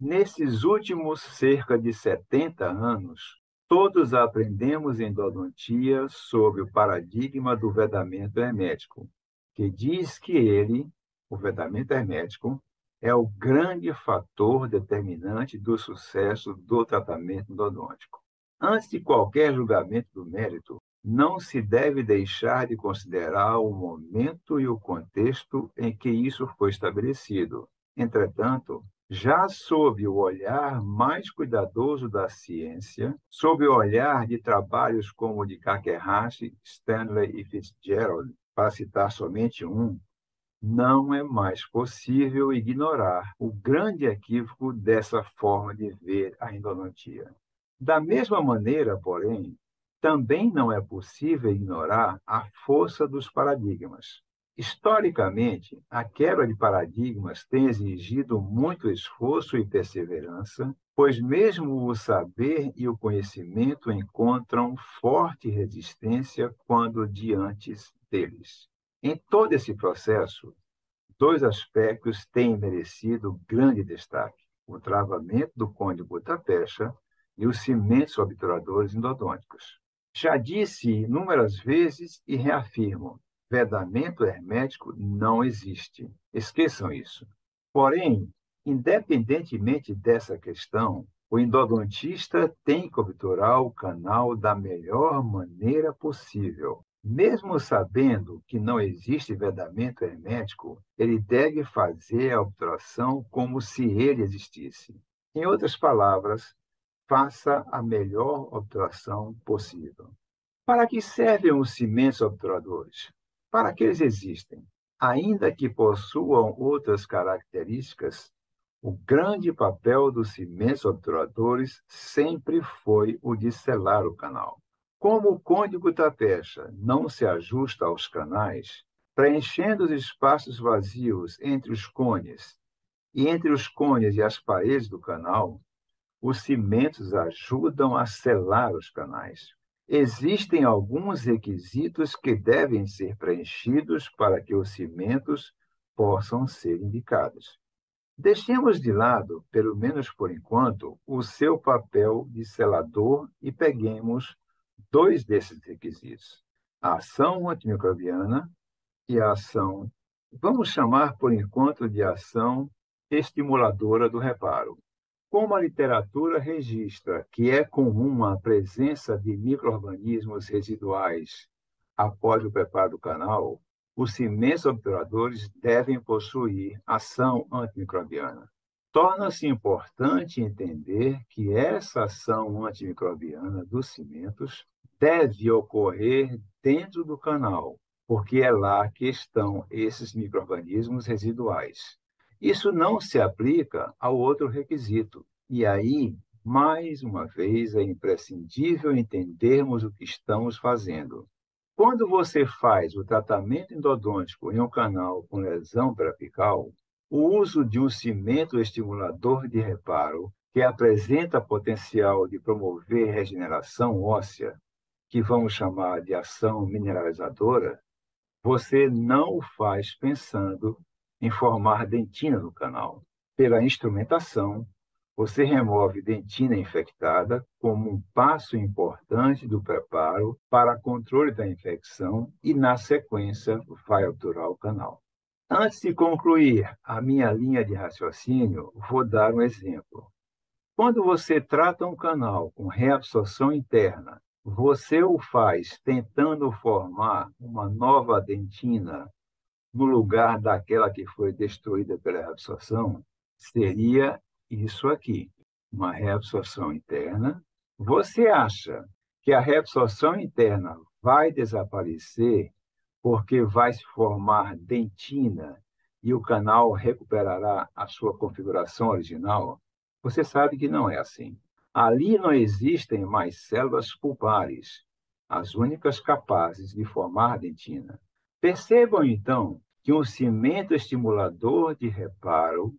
Nesses últimos cerca de 70 anos, todos aprendemos em endodontia sobre o paradigma do vedamento hermético, que diz que ele, o vedamento hermético, é o grande fator determinante do sucesso do tratamento endodôntico. Antes de qualquer julgamento do mérito, não se deve deixar de considerar o momento e o contexto em que isso foi estabelecido. Entretanto, já sob o olhar mais cuidadoso da ciência, sob o olhar de trabalhos como o de Kakehashi, Stanley e Fitzgerald, para citar somente um, não é mais possível ignorar o grande equívoco dessa forma de ver a endodontia. Da mesma maneira, porém, também não é possível ignorar a força dos paradigmas. Historicamente, a quebra de paradigmas tem exigido muito esforço e perseverança, pois mesmo o saber e o conhecimento encontram forte resistência quando diante deles. Em todo esse processo, dois aspectos têm merecido grande destaque: o travamento do Conde Guttapercha e os cimentos obturadores endodônticos. Já disse inúmeras vezes e reafirmo: vedamento hermético não existe. Esqueçam isso. Porém, independentemente dessa questão, o endodontista tem que obturar o canal da melhor maneira possível. Mesmo sabendo que não existe vedamento hermético, ele deve fazer a obturação como se ele existisse. Em outras palavras, faça a melhor obturação possível. Para que servem os cimentos obturadores? Para que eles existem? Ainda que possuam outras características, o grande papel dos cimentos obturadores sempre foi o de selar o canal. Como o Conde Guttapercha não se ajusta aos canais, preenchendo os espaços vazios entre os cones e entre os cones e as paredes do canal, os cimentos ajudam a selar os canais. Existem alguns requisitos que devem ser preenchidos para que os cimentos possam ser indicados. Deixemos de lado, pelo menos por enquanto, o seu papel de selador e peguemos dois desses requisitos: a ação antimicrobiana e a ação, vamos chamar por enquanto de ação estimuladora do reparo. Como a literatura registra que é comum a presença de micro-organismos residuais após o preparo do canal, os cimentos obturadores devem possuir ação antimicrobiana. Torna-se importante entender que essa ação antimicrobiana dos cimentos deve ocorrer dentro do canal, porque é lá que estão esses micro-organismos residuais. Isso não se aplica ao outro requisito. E aí, mais uma vez, é imprescindível entendermos o que estamos fazendo. Quando você faz o tratamento endodôntico em um canal com lesão periapical, o uso de um cimento estimulador de reparo, que apresenta potencial de promover regeneração óssea, que vamos chamar de ação mineralizadora, você não o faz pensando em formar dentina no canal. Pela instrumentação, você remove dentina infectada como um passo importante do preparo para controle da infecção e, na sequência, vai obturar o canal. Antes de concluir a minha linha de raciocínio, vou dar um exemplo. Quando você trata um canal com reabsorção interna, você o faz tentando formar uma nova dentina no lugar daquela que foi destruída pela reabsorção, seria isso aqui, uma reabsorção interna. Você acha que a reabsorção interna vai desaparecer porque vai se formar dentina e o canal recuperará a sua configuração original? Você sabe que não é assim. Ali não existem mais células pulpares, as únicas capazes de formar dentina. Percebam, então, que um cimento estimulador de reparo,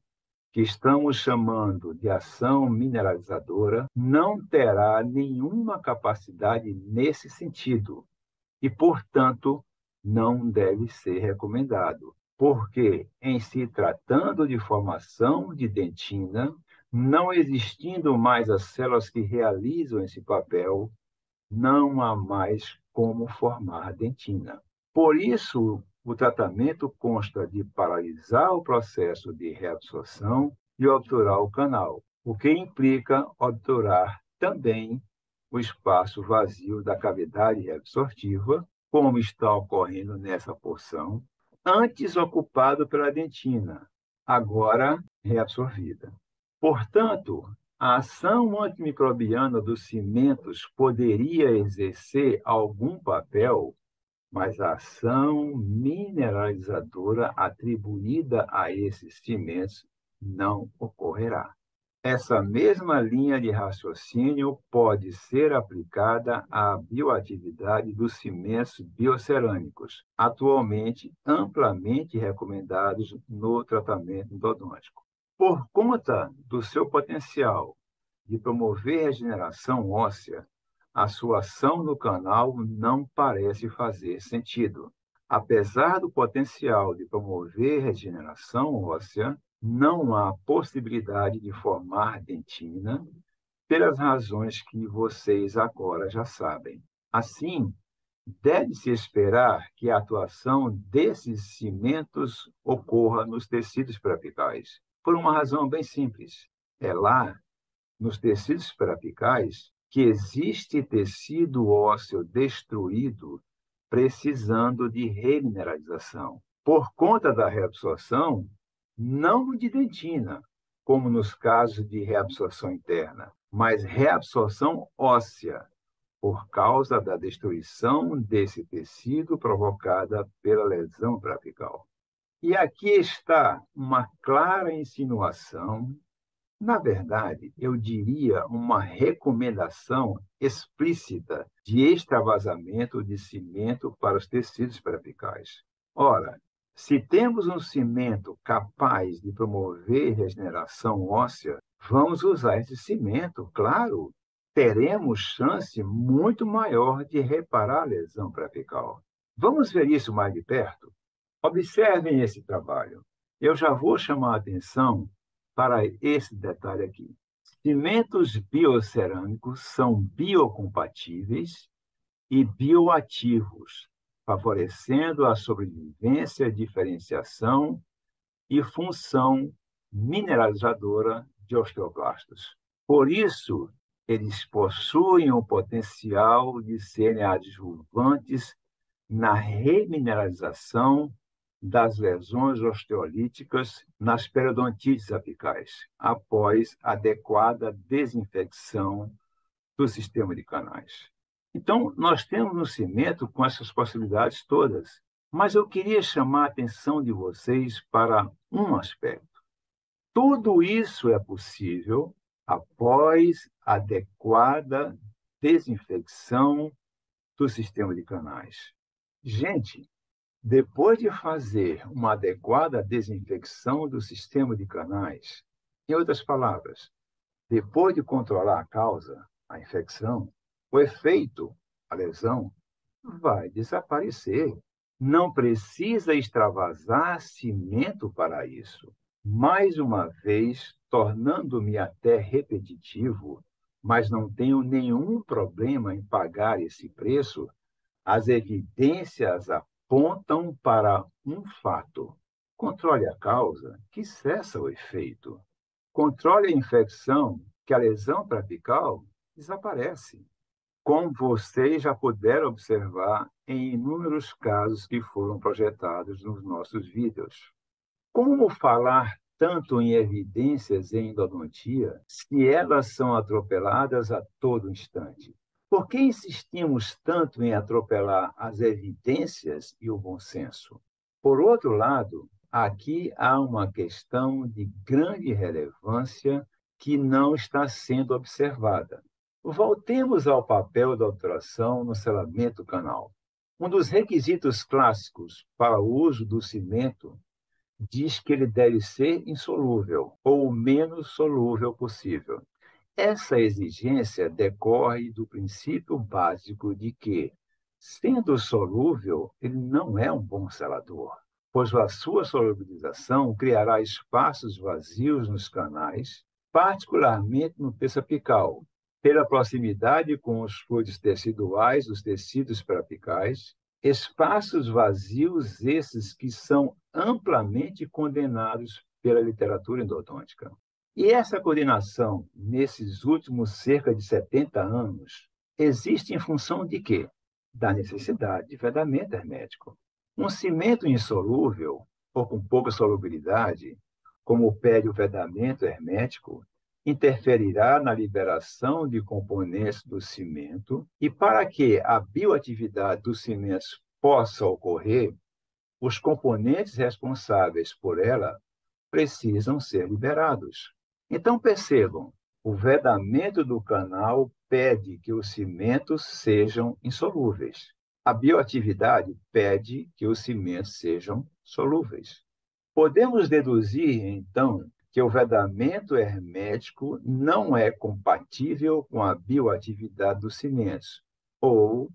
que estamos chamando de ação mineralizadora, não terá nenhuma capacidade nesse sentido e, portanto, não deve ser recomendado, porque, em se tratando de formação de dentina, Não existindo mais as células que realizam esse papel, não há mais como formar dentina. Por isso, o tratamento consta de paralisar o processo de reabsorção e obturar o canal, o que implica obturar também o espaço vazio da cavidade reabsortiva, como está ocorrendo nessa porção, antes ocupado pela dentina, agora reabsorvida. Portanto, a ação antimicrobiana dos cimentos poderia exercer algum papel, mas a ação mineralizadora atribuída a esses cimentos não ocorrerá. Essa mesma linha de raciocínio pode ser aplicada à bioatividade dos cimentos biocerâmicos, atualmente amplamente recomendados no tratamento endodôntico. Por conta do seu potencial de promover regeneração óssea, a sua ação no canal não parece fazer sentido. Apesar do potencial de promover regeneração óssea, não há possibilidade de formar dentina, pelas razões que vocês agora já sabem. Assim, deve-se esperar que a atuação desses cimentos ocorra nos tecidos periapicais, por uma razão bem simples. É lá, nos tecidos periapicais, que existe tecido ósseo destruído precisando de remineralização. Por conta da reabsorção, não de dentina, como nos casos de reabsorção interna, mas reabsorção óssea, por causa da destruição desse tecido provocada pela lesão periapical. E aqui está uma clara insinuação, na verdade, eu diria uma recomendação explícita de extravasamento de cimento para os tecidos periapicais. Ora, se temos um cimento capaz de promover regeneração óssea, vamos usar esse cimento, claro. Teremos chance muito maior de reparar a lesão periapical. Vamos ver isso mais de perto? Observem esse trabalho. Eu já vou chamar a atenção para esse detalhe aqui. Cimentos biocerâmicos são biocompatíveis e bioativos, favorecendo a sobrevivência, diferenciação e função mineralizadora de osteoblastos. Por isso, eles possuem o potencial de serem adjuvantes na remineralização das lesões osteolíticas nas periodontites apicais, após adequada desinfecção do sistema de canais. Então, nós temos um cimento com essas possibilidades todas, mas eu queria chamar a atenção de vocês para um aspecto. Tudo isso é possível após adequada desinfecção do sistema de canais. Gente, depois de fazer uma adequada desinfecção do sistema de canais, em outras palavras, depois de controlar a causa, a infecção, o efeito, a lesão, vai desaparecer. Não precisa extravasar cimento para isso. Mais uma vez, tornando-me até repetitivo, mas não tenho nenhum problema em pagar esse preço, as evidências apontam para um fato. Controle a causa, que cessa o efeito. Controle a infecção, que a lesão periapical desaparece. Como vocês já puderam observar em inúmeros casos que foram projetados nos nossos vídeos. Como falar tanto em evidências em endodontia se elas são atropeladas a todo instante? Por que insistimos tanto em atropelar as evidências e o bom senso? Por outro lado, aqui há uma questão de grande relevância que não está sendo observada. Voltemos ao papel da obturação no selamento canal. Um dos requisitos clássicos para o uso do cimento diz que ele deve ser insolúvel ou o menos solúvel possível. Essa exigência decorre do princípio básico de que, sendo solúvel, ele não é um bom selador, pois a sua solubilização criará espaços vazios nos canais, particularmente no terço apical, pela proximidade com os fluidos teciduais, os tecidos periapicais, espaços vazios esses que são amplamente condenados pela literatura endodôntica. E essa coordenação, nesses últimos cerca de 70 anos, existe em função de quê? Da necessidade de vedamento hermético. Um cimento insolúvel, ou com pouca solubilidade, como pede o vedamento hermético, interferirá na liberação de componentes do cimento, e para que a bioatividade dos cimentos possa ocorrer, os componentes responsáveis por ela precisam ser liberados. Então, percebam, o vedamento do canal pede que os cimentos sejam insolúveis. A bioatividade pede que os cimentos sejam solúveis. Podemos deduzir, então, que o vedamento hermético não é compatível com a bioatividade dos cimentos, ou,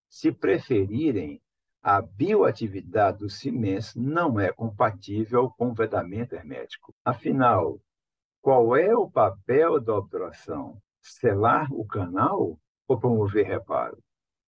se preferirem, a bioatividade dos cimentos não é compatível com o vedamento hermético. Afinal, qual é o papel da obturação? Selar o canal ou promover reparo?